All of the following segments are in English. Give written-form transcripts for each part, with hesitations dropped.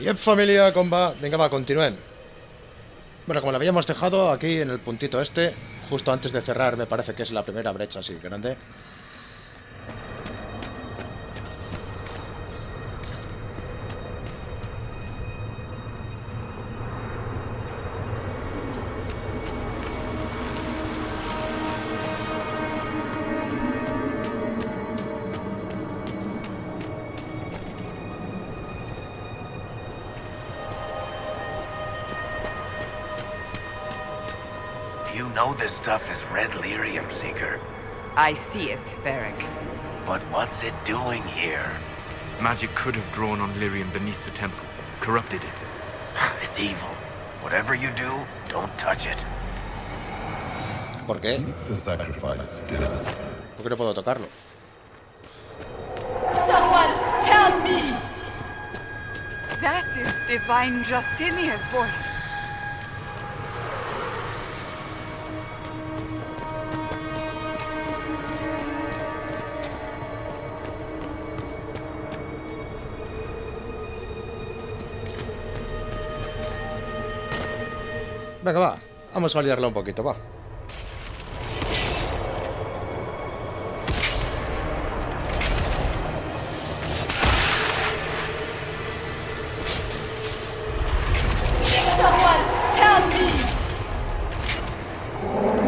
Bien, familia, comba. Venga, va, continúen. Bueno, como lo habíamos dejado aquí en el puntito este, justo antes de cerrar, me parece que es la primera brecha así grande. You know this stuff is red lyrium, Seeker. I see it, Varric. But what's it doing here? Magic could have drawn on lyrium beneath the temple, corrupted it. It's evil. Whatever you do, don't touch it. ¿Por qué? The sacrifice still. ¿Por qué no puedo tocarlo? Someone help me! That is Divine Justinia's voice. Venga, va. Vamos a liarla un poquito, va. Someone help me!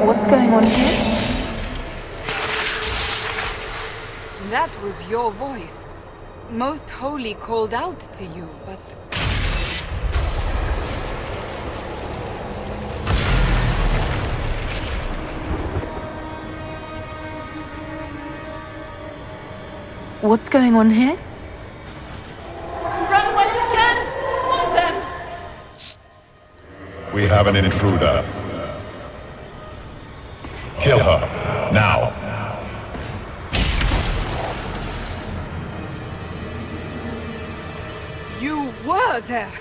What's going on here? That was your voice. Most Holy called out to you, but... What's going on here? Run while you can! Hold them! We have an intruder. Kill her, now. You were there!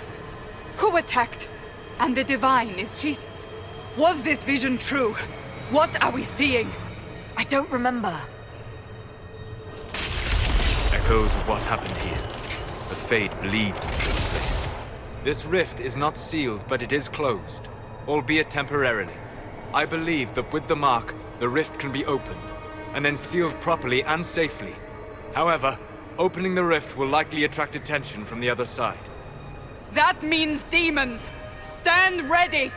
Who attacked? And the Divine, is she... Was this vision true? What are we seeing? I don't remember. Echoes of what happened here. The fade bleeds into this place. This rift is not sealed, but it is closed, albeit temporarily. I believe that with the mark, the rift can be opened, and then sealed properly and safely. However, opening the rift will likely attract attention from the other side. That means demons! Stand ready!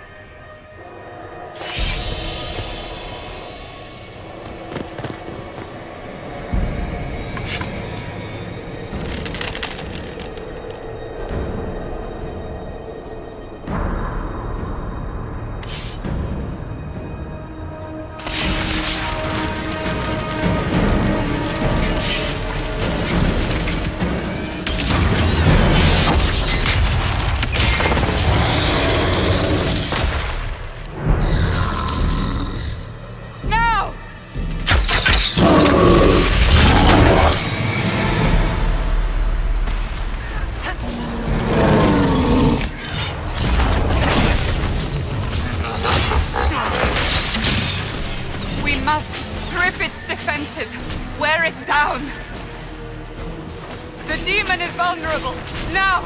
Strip its defenses. Wear it down. The demon is vulnerable. Now!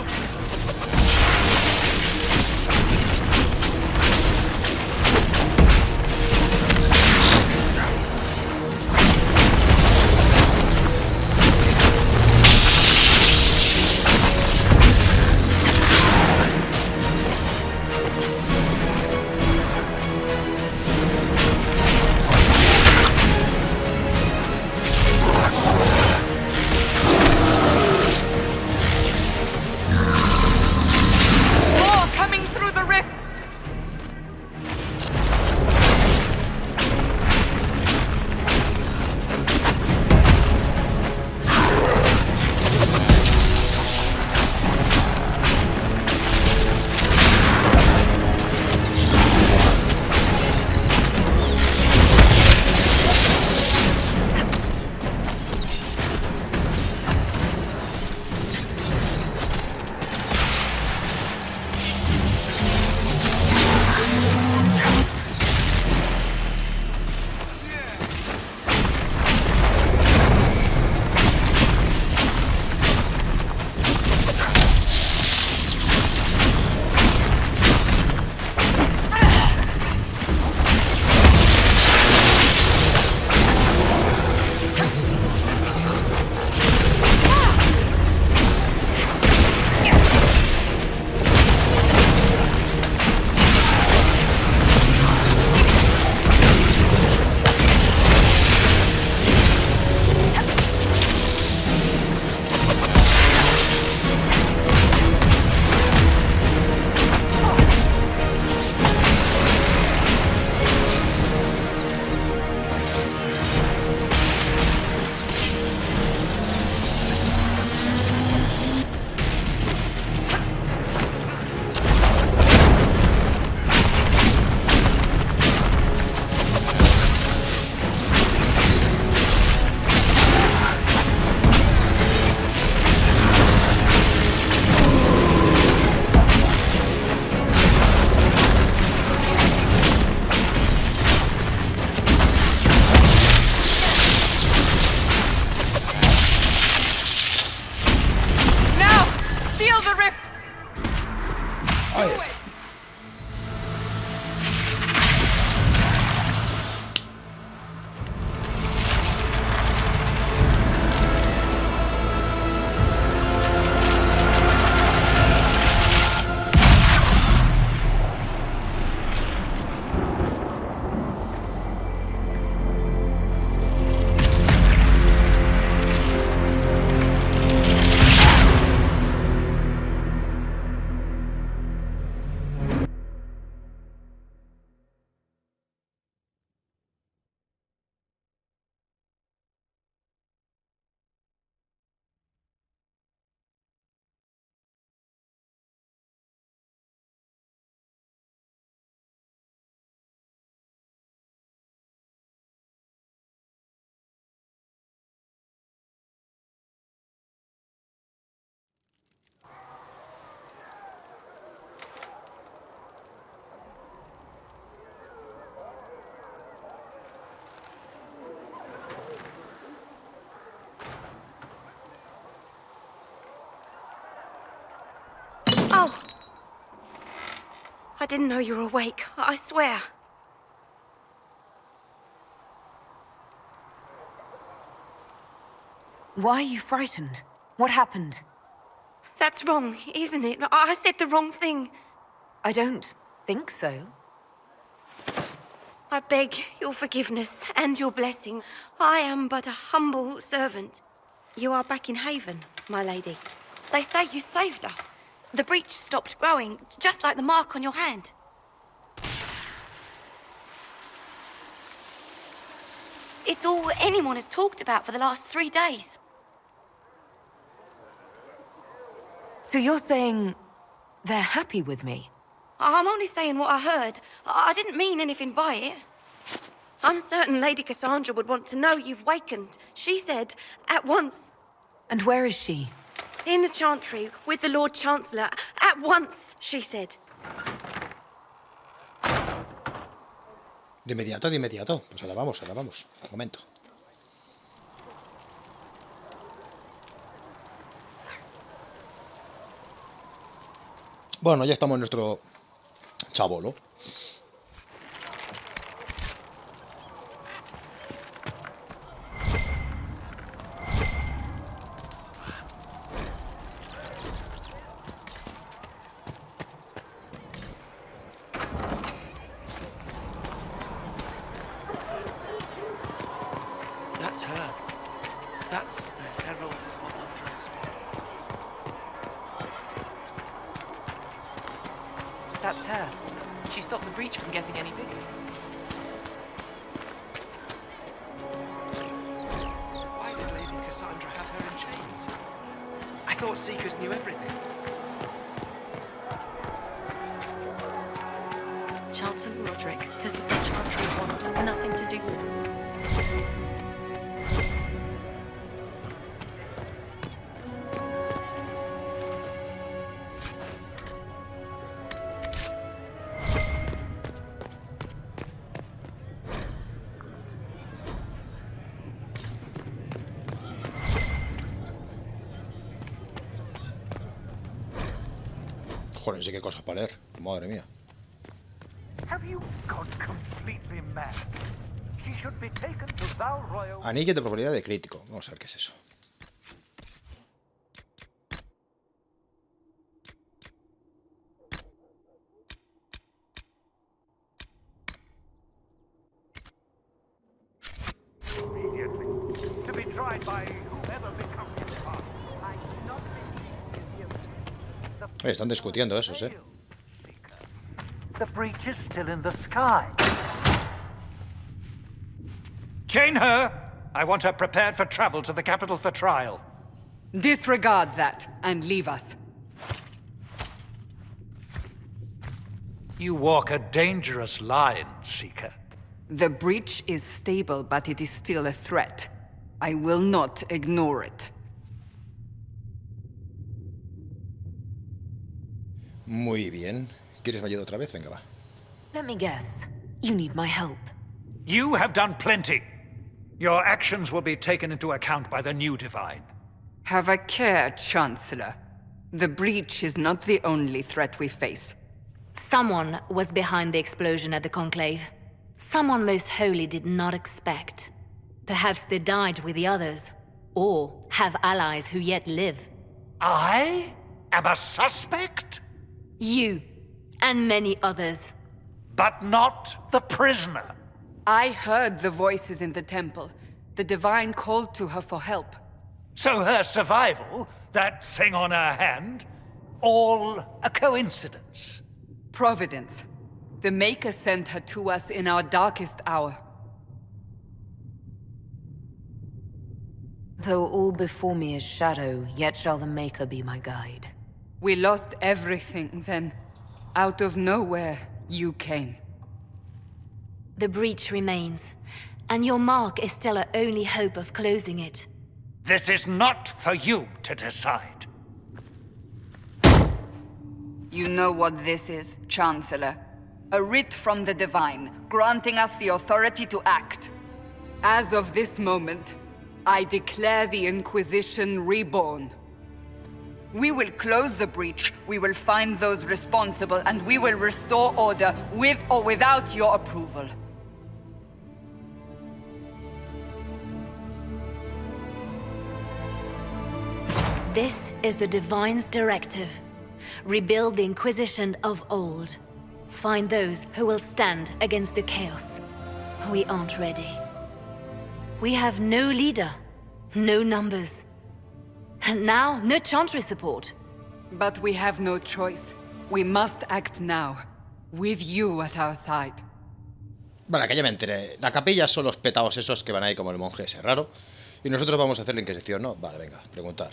I didn't know you were awake, I swear. Why are you frightened? What happened? That's wrong, isn't it? I said the wrong thing. I don't think so. I beg your forgiveness and your blessing. I am but a humble servant. You are back in Haven, my lady. They say you saved us. The breach stopped growing, just like the mark on your hand. It's all anyone has talked about for the last 3 days. So you're saying they're happy with me? I'm only saying what I heard. I didn't mean anything by it. I'm certain Lady Cassandra would want to know you've wakened. She said, at once. And where is she? In the Chantry, with the Lord Chancellor. At once, she said. De inmediato, de inmediato. Pues ahora vamos, ahora vamos. Un momento. Bueno, ya estamos en nuestro chabolo. That's her. That's the Herald of Undress. That's her. She stopped the breach from getting any bigger. Why did Lady Cassandra have her in chains? I thought Seekers knew everything. Chancellor Roderick says that the Chantry wants nothing to do with us. Joder, sí que cosas para leer. Madre mía. Have you gone completely mad? She should be taken to Val Royal. Anillo de probabilidad de crítico. Vamos a ver qué es eso. Immediately. To be tried by whoever becomes his partner. I do not believe in you. Están discutiendo esos, ¿eh? The breach is still in the sky. Chain her! I want her prepared for travel to the capital for trial. Disregard that and leave us. You walk a dangerous line, Seeker. The breach is stable, but it is still a threat. I will not ignore it. Muy bien. ¿Quieres me ayude otra vez? Venga, va. Let me guess. You need my help. You have done plenty. Your actions will be taken into account by the new Divine. Have a care, Chancellor. The breach is not the only threat we face. Someone was behind the explosion at the Conclave. Someone Most Holy did not expect. Perhaps they died with the others, or have allies who yet live. I am a suspect? You, and many others. But not the prisoner. I heard the voices in the temple. The Divine called to her for help. So her survival, that thing on her hand, all a coincidence. Providence. The Maker sent her to us in our darkest hour. Though all before me is shadow, yet shall the Maker be my guide. We lost everything then. Out of nowhere, you came. The breach remains, and your mark is still our only hope of closing it. This is not for you to decide. You know what this is, Chancellor. A writ from the Divine, granting us the authority to act. As of this moment, I declare the Inquisition reborn. We will close the breach, we will find those responsible, and we will restore order with or without your approval. This is the Divine's directive. Rebuild the Inquisition of old. Find those who will stand against the chaos. We aren't ready. We have no leader, no numbers. And now, no Chantry support. But we have no choice. We must act now, with you at our side. Vale, que ya me enteré. La capilla son los petados esos que van ahí como el monje ese raro. Y nosotros vamos a hacer la Inquisición, ¿no? Vale, venga, preguntar.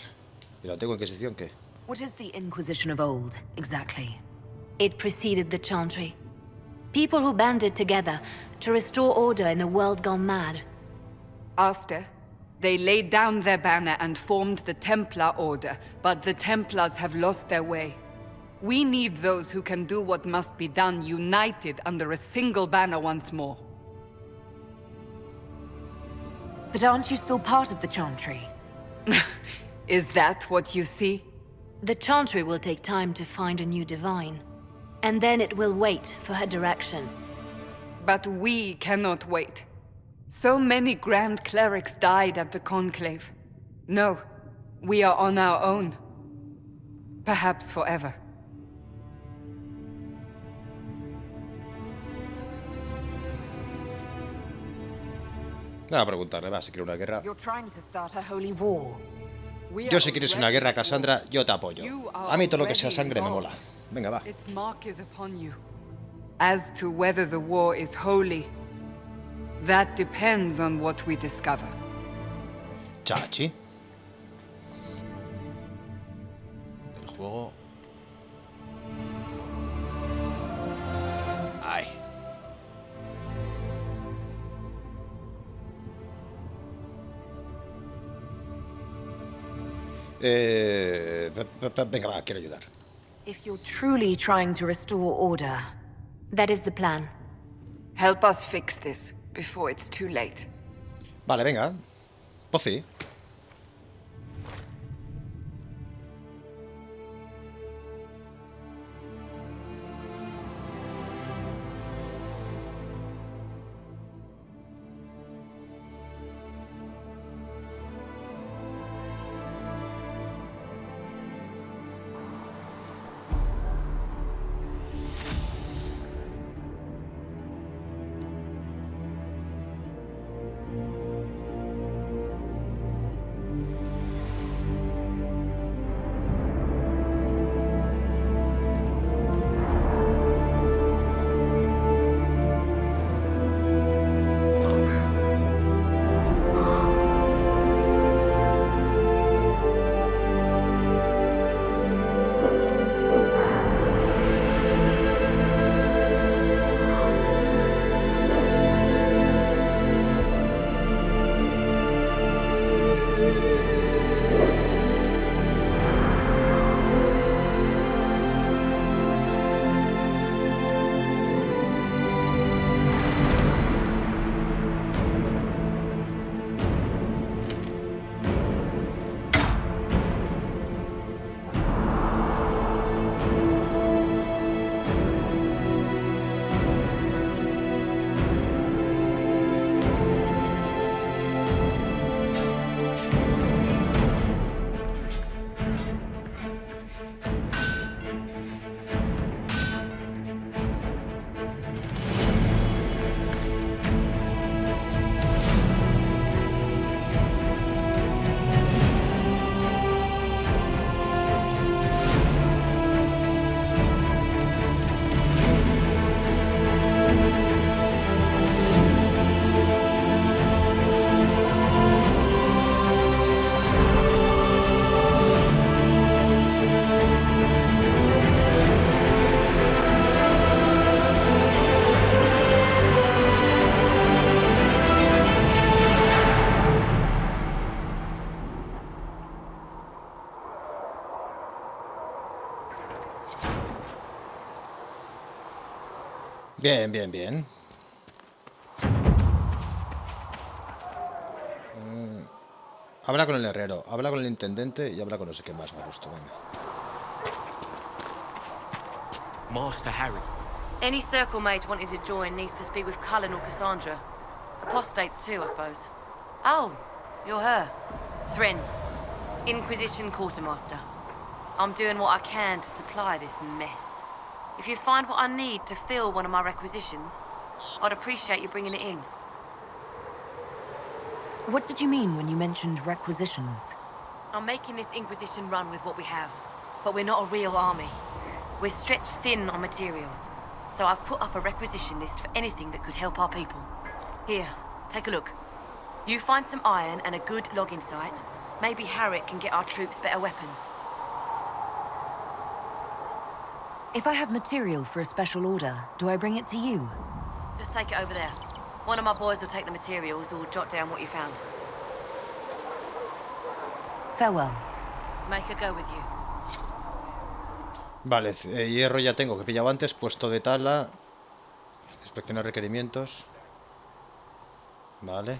¿Y la antigua Inquisición qué? What is the Inquisition of old, exactly? It preceded the Chantry. People who banded together to restore order in a world gone mad. After, they laid down their banner and formed the Templar Order, but the Templars have lost their way. We need those who can do what must be done, united under a single banner once more. But aren't you still part of the Chantry? Is that what you see? The Chantry will take time to find a new Divine. And then it will wait for her direction. But we cannot wait. So many Grand Clerics died at the Conclave. No, we are on our own. Perhaps forever. Nada, a preguntarle, va, si quiere una guerra. You're trying to start a holy war. Yo si quieres una guerra, Cassandra, yo te apoyo. A mí todo lo que sea sangre me mola. Venga, va. Its mark is upon you. As to whether the war is holy, that depends on what we discover. Chachi. El juego. Ay. Venga, va, quiero ayudar. If you're truly trying to restore order, That is the plan. Help us fix this before it's too late. Vale, venga. Pues sí. Bien, bien, bien. Habla con el herrero, habla con el intendente y habla con no sé qué más me gusta. Venga. Master Harry. Any circle mage wanting to join needs to speak with Cullen or Cassandra. Apostates too, I suppose. Oh, you're her. Thren. Inquisition Quartermaster. I'm doing what I can to supply this mess. If you find what I need to fill one of my requisitions, I'd appreciate you bringing it in. What did you mean when you mentioned requisitions? I'm making this Inquisition run with what we have, but we're not a real army. We're stretched thin on materials, so I've put up a requisition list for anything that could help our people. Here, take a look. You find some iron and a good logging site, maybe Harriet can get our troops better weapons. If I have material for a special order, do I bring it to you? Just take it over there. One of my boys will take the materials or jot down what you found. Farewell. Make her go with you. Vale, hierro ya tengo, que he pillado antes. Puesto de tala. Inspeccionar requerimientos. Vale.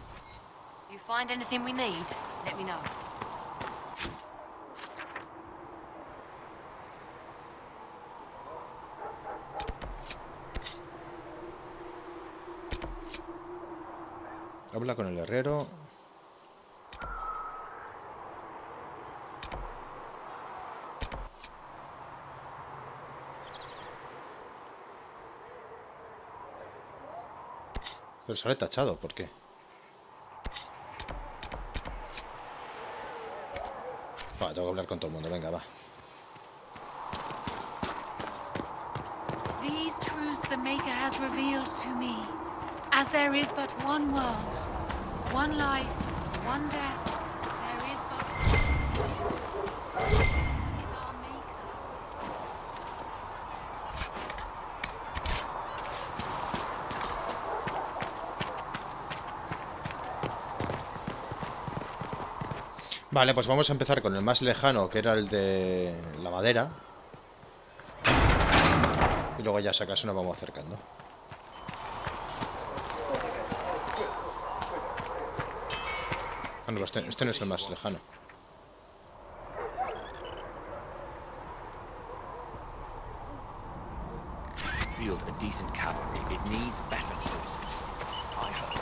You find anything we need, let me know. Habla con el herrero. Pero sale tachado, ¿por qué? Va, tengo que hablar con todo el mundo, venga, va. These truths the Maker has revealed to me. As there is but one world, one life, one death, there is but one. This is our Maker. Vale, pues vamos a empezar con el más lejano, que era el de la madera. Y luego ya si acaso nos vamos acercando. Ah, no, este no es el más lejano. Field a decent cavalry. It needs better horses. I heard.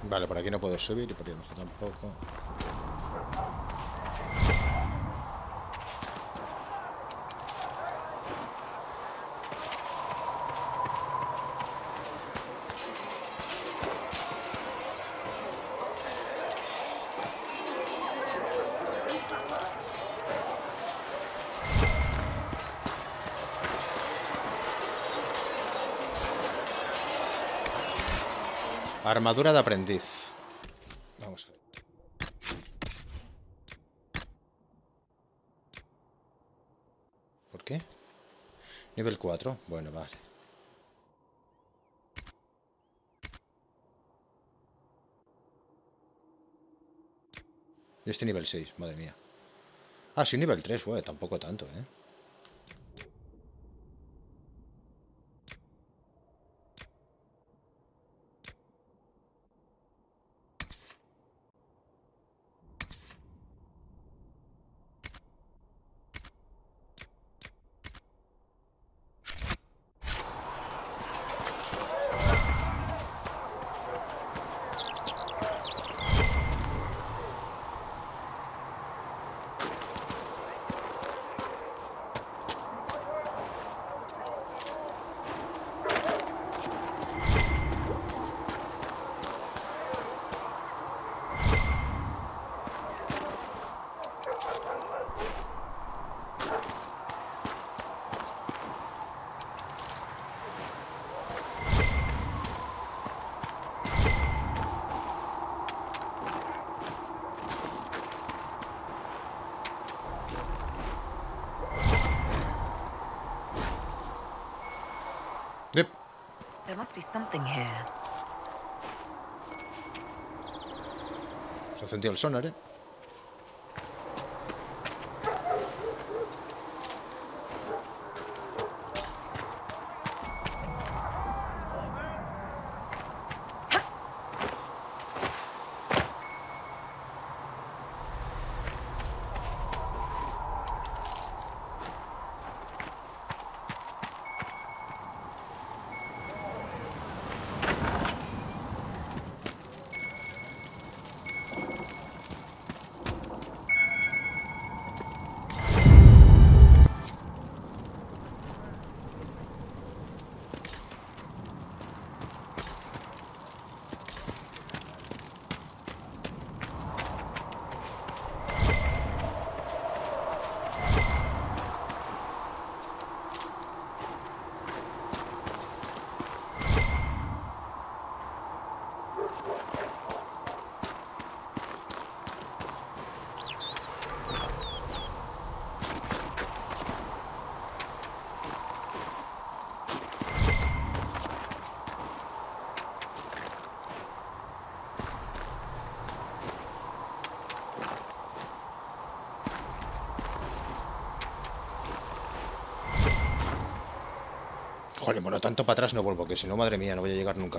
Vale, por aquí no puedo subir y por ahí abajo tampoco. Armadura de aprendiz. Vamos a ver. ¿Por qué? Nivel 4. Bueno, vale. Y este nivel 6, madre mía. Ah, sí, nivel 3, bueno, tampoco tanto, ¿eh? There must be something here. Se ha encendido el sonar, ¿eh? Joder, bueno, tanto para atrás no vuelvo, que si no, madre mía, no voy a llegar nunca.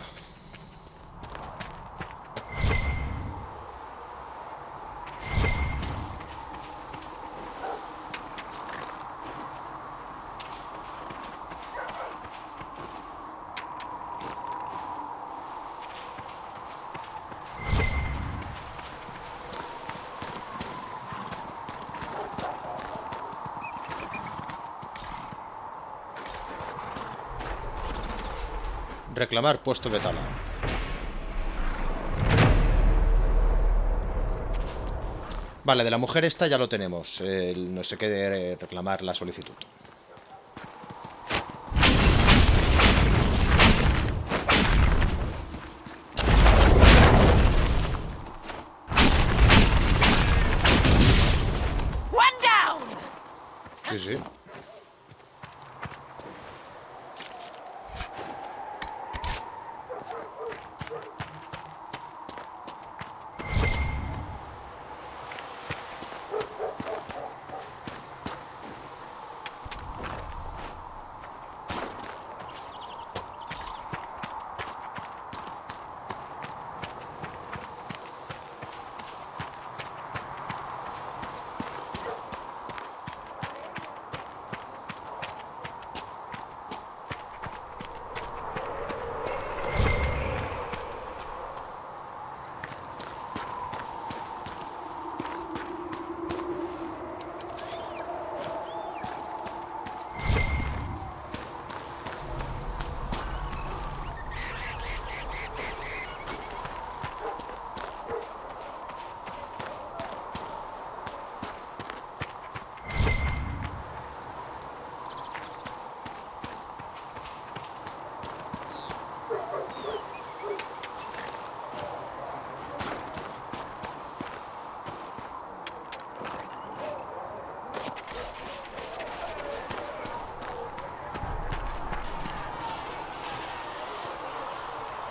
Reclamar puesto de tala. Vale, de la mujer esta ya lo tenemos. No sé qué reclamar la solicitud. Sí, sí.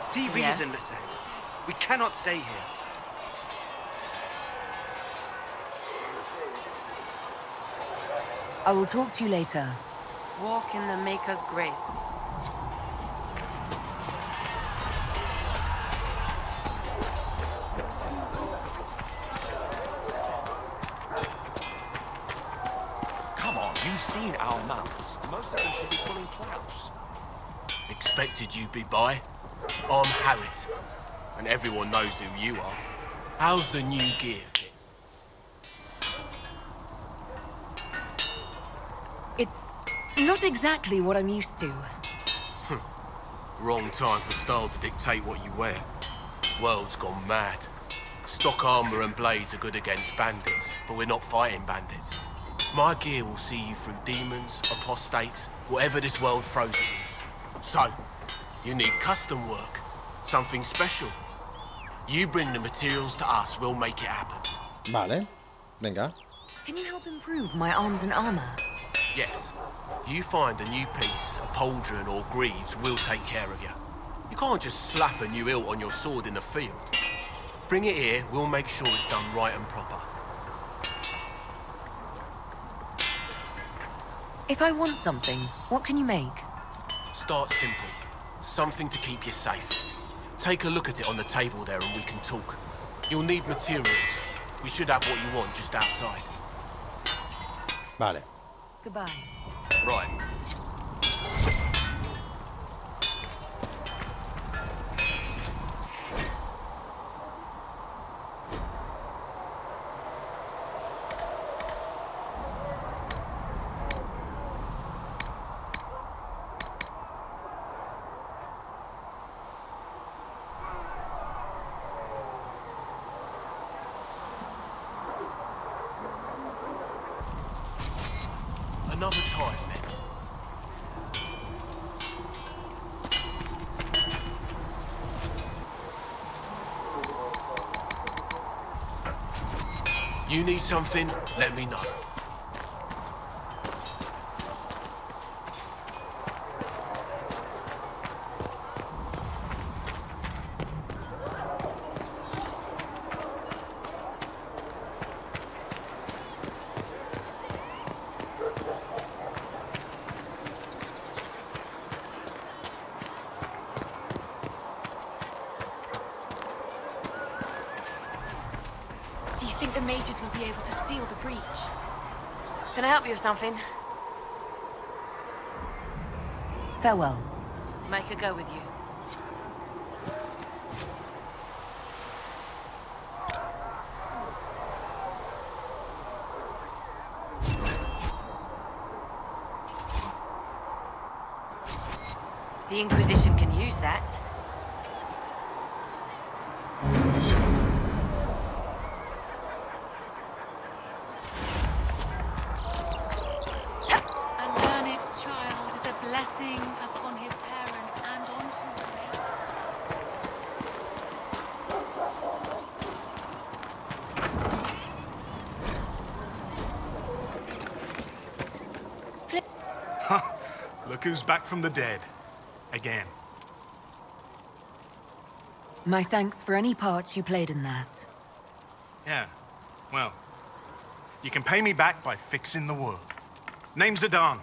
See reason, Lisette. We cannot stay here. I will talk to you later. Walk in the Maker's grace. Come on, you've seen our mounts. Most of them should be pulling plows. Expected you'd be by. I'm Harriet, and everyone knows who you are. How's the new gear fit? It's not exactly what I'm used to. Wrong time for style to dictate what you wear. World's gone mad. Stock armor and blades are good against bandits, but we're not fighting bandits. My gear will see you through demons, apostates, whatever this world throws at you. So, you need custom work, something special. You bring the materials to us, we'll make it happen. Vale, venga. Can you help improve my arms and armor? Yes. You find a new piece, a Cauldron or Greaves will take care of you. You can't just slap a new hilt on your sword in the field. Bring it here, we'll make sure it's done right and proper. If I want something, what can you make? Start simple. Something to keep you safe. Take a look at it on the table there and we can talk. You'll need materials. We should have what you want just outside. Vale. Goodbye. Right. Another time, then. You need something? Let me know. Do you think the mages will be able to seal the breach? Can I help you with something? Farewell. Make a go with you. The Inquisition can use that. A learned child is a blessing upon his parents and on children. Look who's back from the dead. Again. My thanks for any part you played in that. Yeah. Well, you can pay me back by fixing the world. Name's Zidane.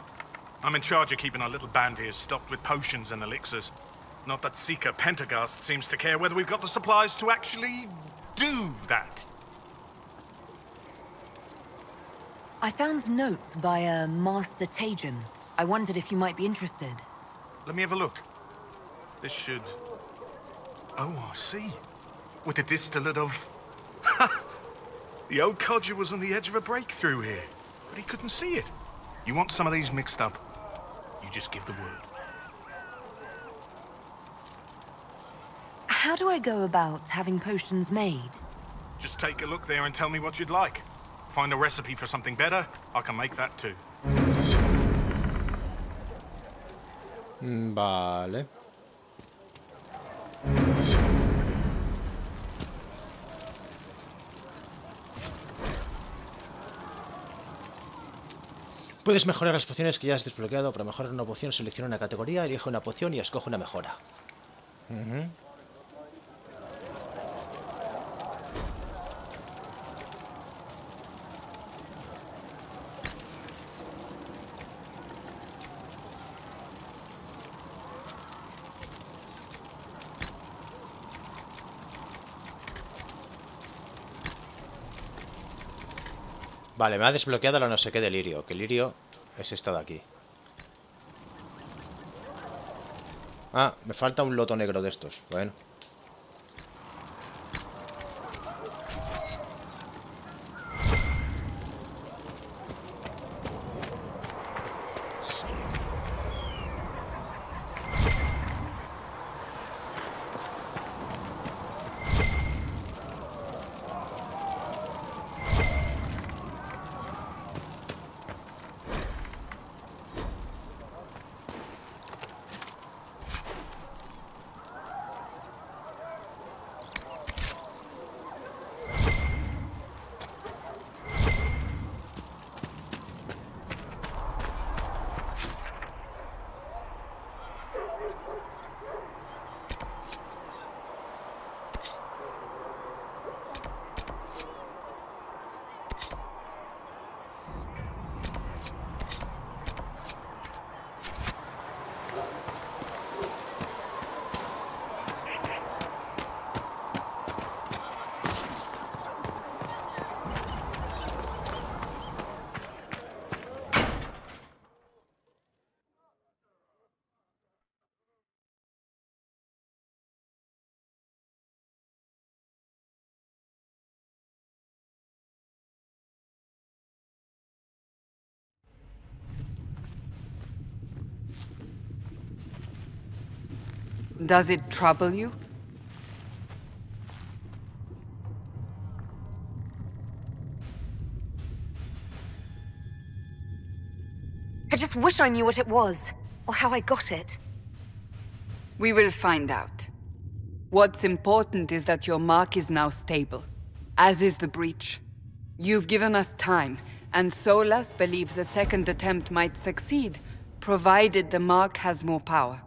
I'm in charge of keeping our little band here stocked with potions and elixirs. Not that Seeker Pentagast seems to care whether we've got the supplies to actually do that. I found notes by a Master Tajan. I wondered if you might be interested. Let me have a look. This should... Oh, I see. With a distillate of... The old codger was on the edge of a breakthrough here, but he couldn't see it. You want some of these mixed up, you just give the word. How do I go about having potions made? Just take a look there and tell me what you'd like. Find a recipe for something better, I can make that too. Vale. Puedes mejorar las pociones que ya has desbloqueado. Para mejorar una poción, selecciona una categoría, elige una poción y escoge una mejora. Vale, me ha desbloqueado la no sé qué de lirio. Que lirio es esta de aquí. Ah, me falta un loto negro de estos. Bueno. Does it trouble you? I just wish I knew what it was, or how I got it. We will find out. What's important is that your mark is now stable, as is the breach. You've given us time, and Solas believes a second attempt might succeed, provided the mark has more power.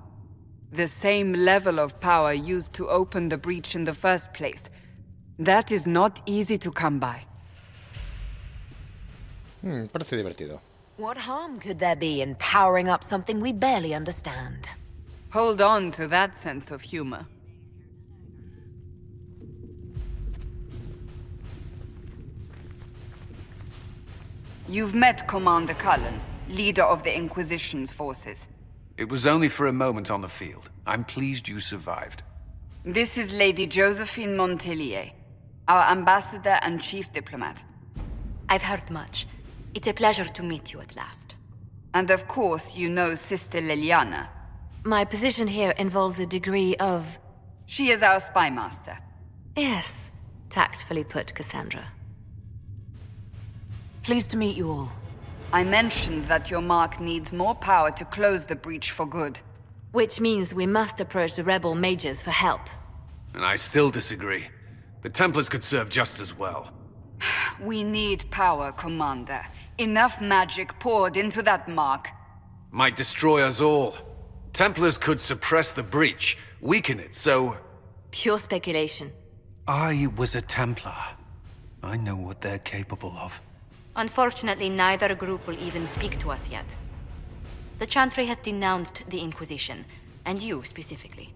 The same level of power used to open the breach in the first place. That is not easy to come by. Parece divertido. What harm could there be in powering up something we barely understand? Hold on to that sense of humor. You've met Commander Cullen, leader of the Inquisition's forces. It was only for a moment on the field. I'm pleased you survived. This is Lady Josephine Montelier, our ambassador and chief diplomat. I've heard much. It's a pleasure to meet you at last. And of course, you know Sister Liliana. My position here involves a degree of... She is our spy master. Yes, tactfully put, Cassandra. Pleased to meet you all. I mentioned that your mark needs more power to close the breach for good. Which means we must approach the rebel mages for help. And I still disagree. The Templars could serve just as well. We need power, Commander. Enough magic poured into that mark. Might destroy us all. Templars could suppress the breach, weaken it, so... Pure speculation. I was a Templar. I know what they're capable of. Unfortunately, neither group will even speak to us yet. The Chantry has denounced the Inquisition, and you specifically.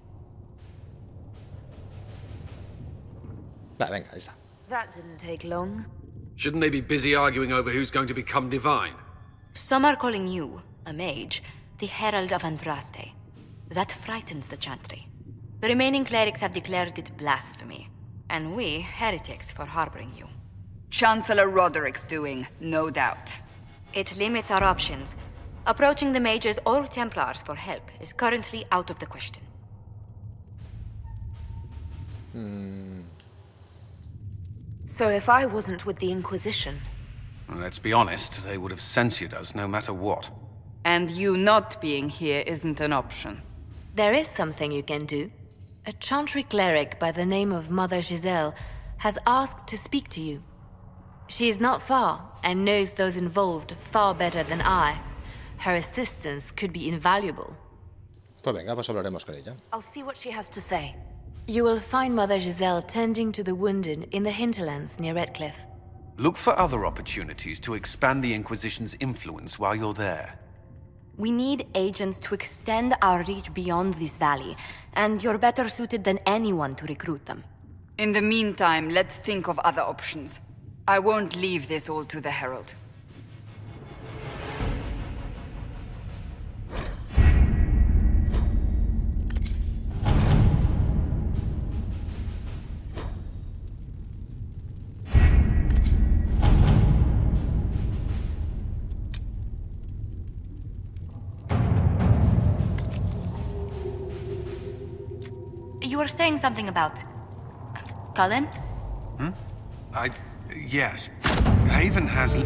Va, venga, ahí está. That didn't take long. Shouldn't they be busy arguing over who's going to become divine? Some are calling you, a mage, the Herald of Andraste. That frightens the Chantry. The remaining clerics have declared it blasphemy, and we, heretics, for harboring you. Chancellor Roderick's doing, no doubt. It limits our options. Approaching the mages or Templars for help is currently out of the question. So if I wasn't with the Inquisition... Well, let's be honest, they would have censored us no matter what. And you not being here isn't an option. There is something you can do. A Chantry cleric by the name of Mother Giselle has asked to speak to you. She is not far, and knows those involved far better than I. Her assistance could be invaluable. Pues venga, pues hablaremos con ella. I'll see what she has to say. You will find Mother Giselle tending to the wounded in the hinterlands near Redcliffe. Look for other opportunities to expand the Inquisition's influence while you're there. We need agents to extend our reach beyond this valley, and you're better suited than anyone to recruit them. In the meantime, let's think of other options. I won't leave this all to the Herald. You were saying something about... Cullen? Yes. Haven has...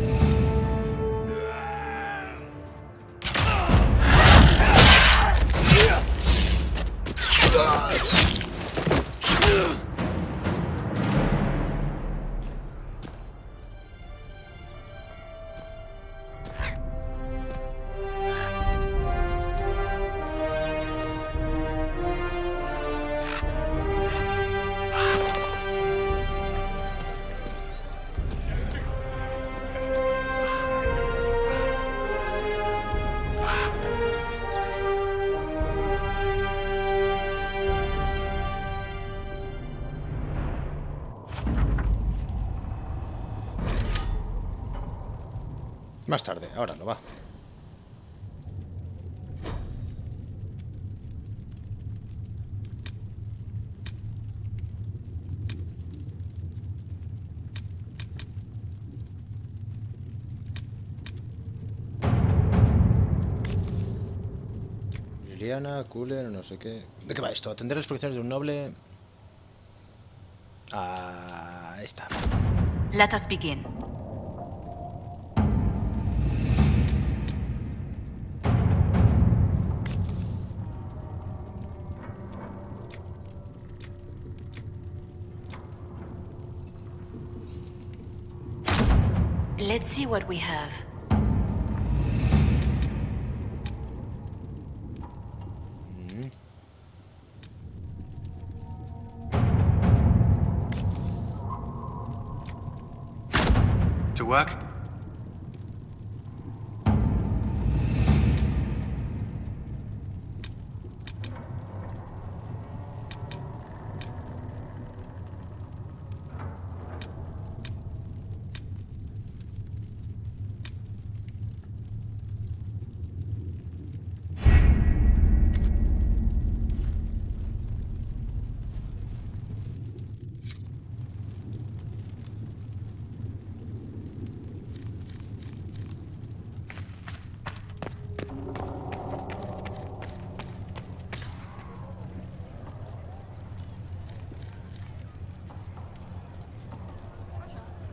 Más tarde, ahora no va. Valeriana, Cooler, no sé qué. ¿De qué va esto? Atender las proyecciones de un noble. Ahí está. Let us begin. Let's see what we have. To work?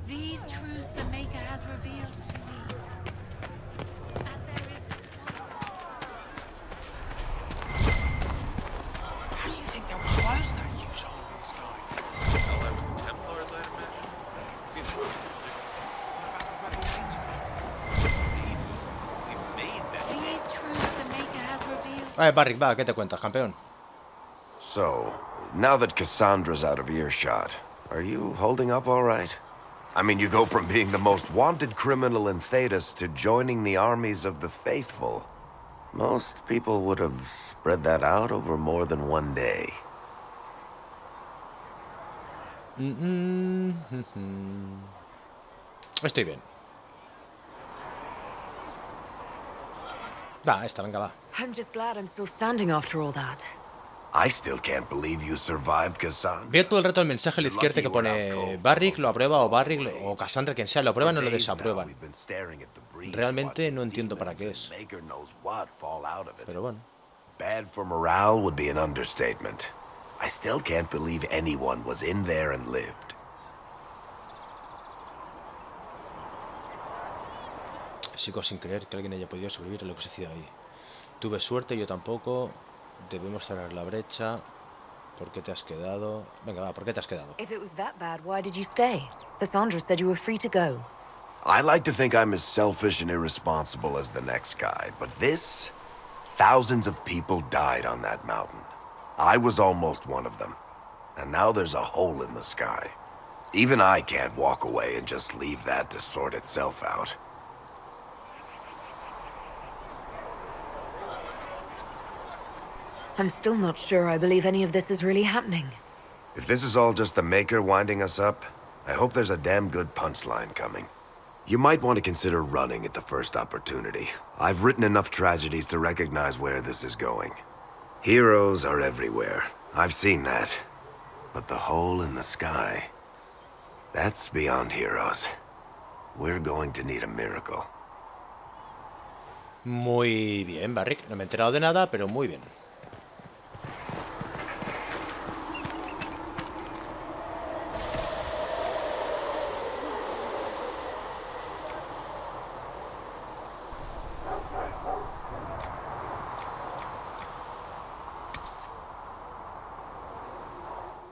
These truths the Maker has revealed to me. As there is... How do you think they'll close that huge hole in the sky? Ally with the Templars, I'd imagine. Seems we made that. These truths the Maker has revealed. A ver, Barrick, va, ¿qué te cuentas, campeón? So, now that Cassandra's out of earshot, are you holding up all right? I mean, you go from being the most wanted criminal in Thedas to joining the armies of the faithful. Most people would have spread that out over more than one day. Estoy bien. Va, esta, venga, va. I'm just glad I'm still standing after all that. I still can't believe you survived, Cassandra. Veo todo el rato el mensaje a la izquierda que pone Barrick lo aprueba o Barrick o Cassandra, quien sea, lo aprueban o lo desaprueban. Realmente no entiendo para qué es. Pero bueno. Bad for morale would be an understatement. I still can't believe anyone was in there and lived. Sigo sin creer que alguien haya podido sobrevivir a lo que sucedió ahí. Tuve suerte, yo tampoco. Debemos cerrar la brecha. ¿Por qué te has quedado? Venga, va, ¿por qué te has quedado? If it was that bad, why did you stay? Cassandra said you were free to go. I like to think I'm as selfish and irresponsible as the next guy, but this... Thousands of people died on that mountain. I was almost one of them. And now there's a hole in the sky. Even I can't walk away and just leave that to sort itself out. I'm still not sure I believe any of this is really happening. If this is all just the Maker winding us up, I hope there's a damn good punchline coming. You might want to consider running at the first opportunity. I've written enough tragedies to recognize where this is going. Heroes are everywhere. I've seen that. But the hole in the sky... that's beyond heroes. We're going to need a miracle. Muy bien, Barrick. No me he enterado de nada, pero muy bien.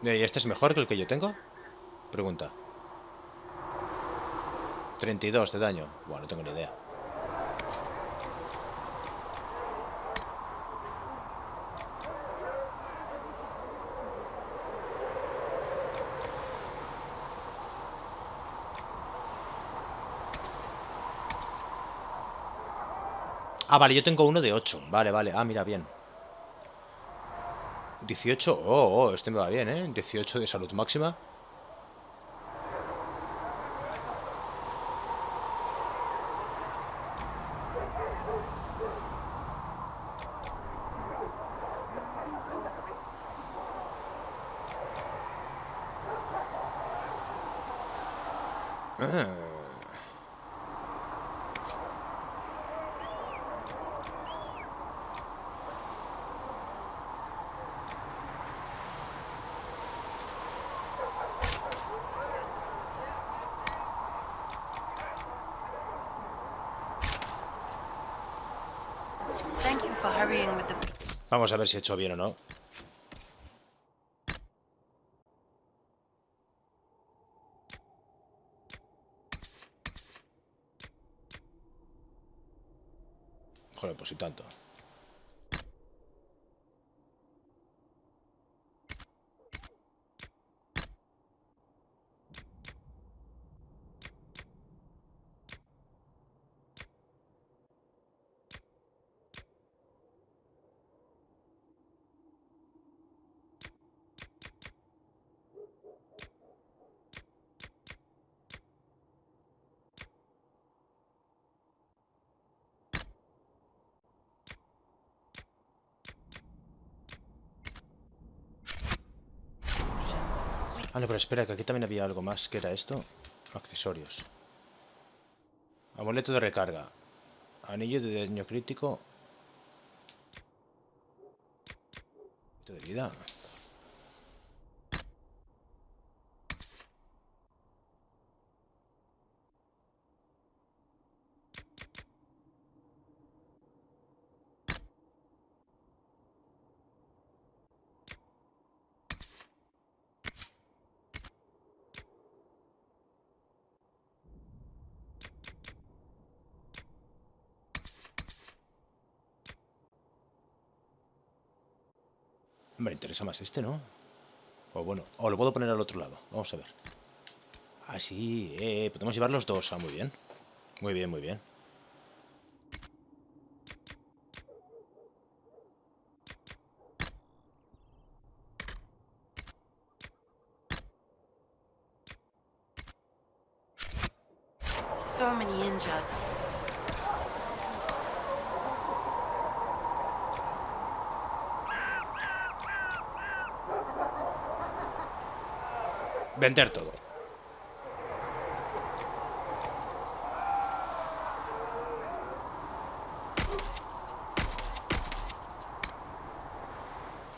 ¿Y este es mejor que el que yo tengo? Pregunta. 32 de daño. Bueno, no tengo ni idea. Ah, vale, yo tengo uno de 8. Vale, vale. Ah, mira, bien. 18. Oh, este me va bien, ¿eh? 18 de salud máxima. hurrying with the... Vamos a ver si he hecho bien o no. Joder, pues y tanto. Ah, no, pero espera, que aquí también había algo más. ¿Qué era esto? Accesorios. Amuleto de recarga. Anillo de daño crítico. De vida. Me interesa más este, ¿no? O bueno, o lo puedo poner al otro lado. Vamos a ver. Ah, sí, podemos llevar los dos. Ah, muy bien. Muy bien, muy bien. So many injured. Vender todo.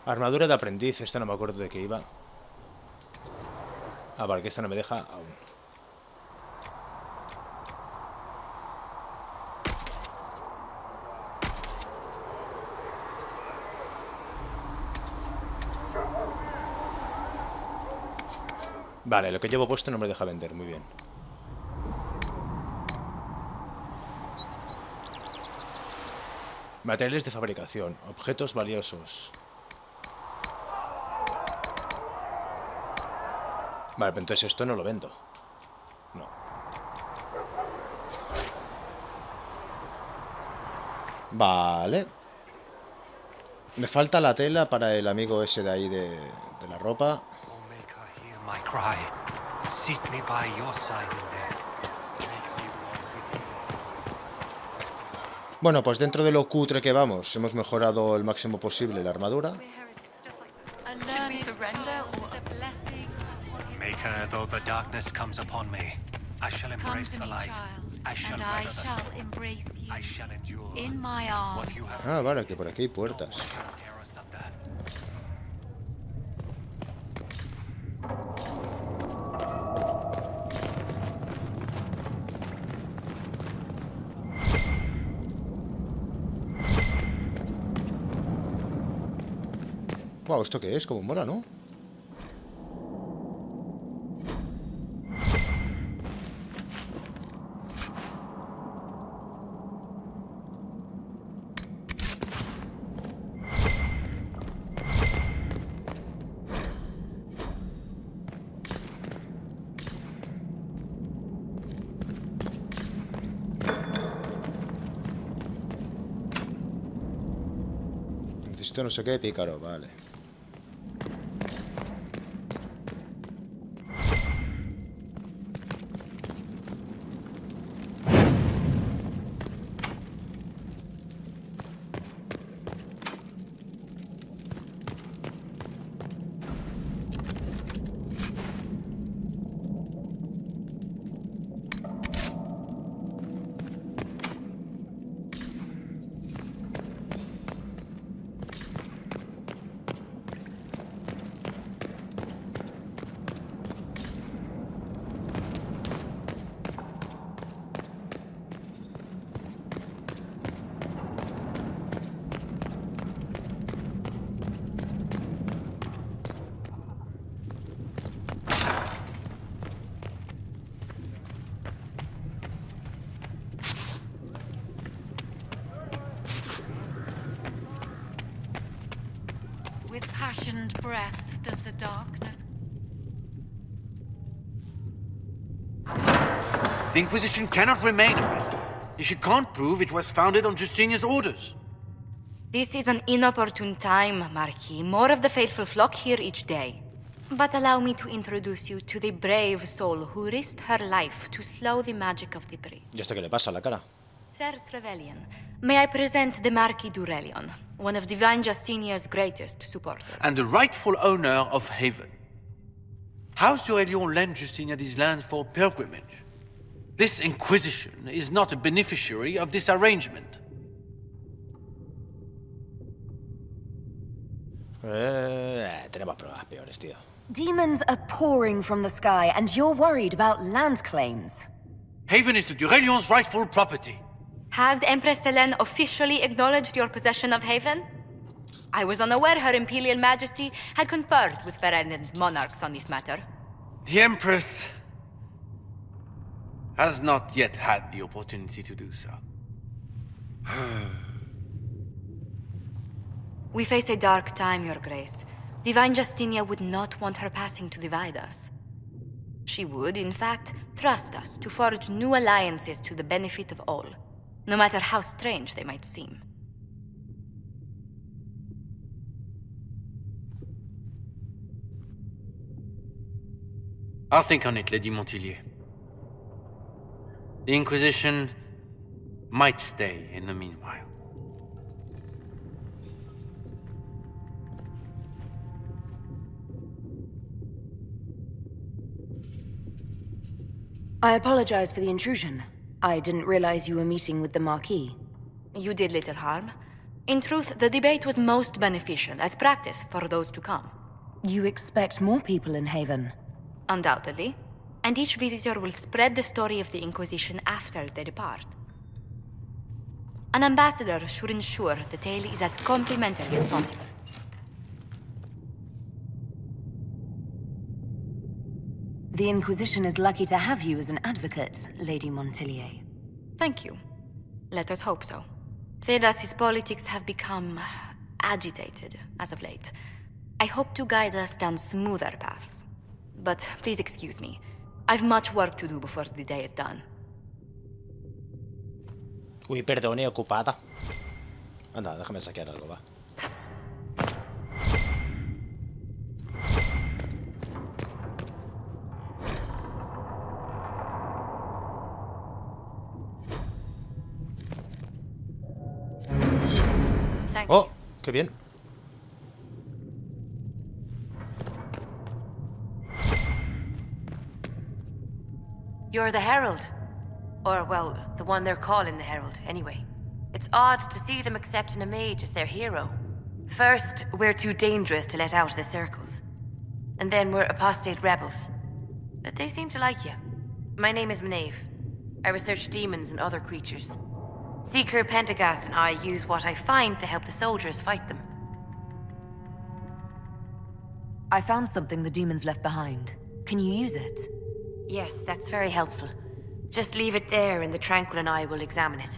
Armadura de aprendiz. Esta no me acuerdo de qué iba. Ah, vale, que esta no me deja aún. Vale, lo que llevo puesto no me deja vender, muy bien. Materiales de fabricación, objetos valiosos. Vale, pero entonces esto no lo vendo. No. Vale. Me falta la tela para el amigo ese de ahí de la ropa. My cry. Seat me by your side in death. Bueno, pues dentro de lo cutre que vamos, hemos mejorado el máximo posible la armadura. Maker, though the darkness comes upon me, I shall embrace the light. I shall weather the storm. I shall endure. In my arms. What you have. Ah, vale, que por aquí hay puertas. Wow, ¿esto qué es? Como mola, ¿no? Necesito no sé qué pícaro, vale. With passioned breath does the darkness. The Inquisition cannot remain, Ambassador, if you can't prove it was founded on Justinian's orders. This is an inopportune time, Marquis. More of the faithful flock here each day. But allow me to introduce you to the brave soul who risked her life to slow the magic of the breach. ¿Y esto qué le pasa a la cara? Sir Trevelyan, may I present the Marquis d'Aurelion, one of Divine Justinia's greatest supporters. And the rightful owner of Haven. House d'Aurelion lent Justinia these lands for pilgrimage. This Inquisition is not a beneficiary of this arrangement. Tenemos pruebas peores, tío. Demons are pouring from the sky, and you're worried about land claims. Haven is the d'Aurelion's rightful property. Has Empress Selene officially acknowledged your possession of Haven? I was unaware Her Imperial Majesty had conferred with Varandan's monarchs on this matter. The Empress has not yet had the opportunity to do so. We face a dark time, Your Grace. Divine Justinia would not want her passing to divide us. She would, in fact, trust us to forge new alliances to the benefit of all, no matter how strange they might seem. I'll think on it, Lady Montilyet. The Inquisition might stay in the meanwhile. I apologize for the intrusion. I didn't realize you were meeting with the Marquis. You did little harm. In truth, the debate was most beneficial as practice for those to come. You expect more people in Haven? Undoubtedly. And each visitor will spread the story of the Inquisition after they depart. An ambassador should ensure the tale is as complimentary as possible. The Inquisition is lucky to have you as an advocate, Lady Montilyet. Thank you. Let us hope so. Thedas's politics have become agitated as of late. I hope to guide us down smoother paths. But please excuse me. I've much work to do before the day is done. Uy, perdone, ocupada. Anda, déjame saquear algo, va. Oh, qué bien. You're the Herald. Or, well, the one they're calling the Herald, anyway. It's odd to see them accepting a mage as their hero. First, we're too dangerous to let out of the circles. And then we're apostate rebels. But they seem to like you. My name is Maeve. I research demons and other creatures. Seeker, Pentagast, and I use what I find to help the soldiers fight them. I found something the demons left behind. Can you use it? Yes, that's very helpful. Just leave it there and the Tranquil and I will examine it.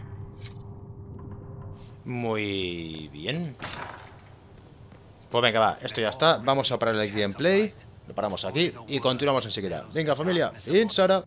Muy bien. Pues venga, va, esto ya está. Vamos a parar el gameplay. Lo paramos aquí y continuamos enseguida. Venga, familia, Insara.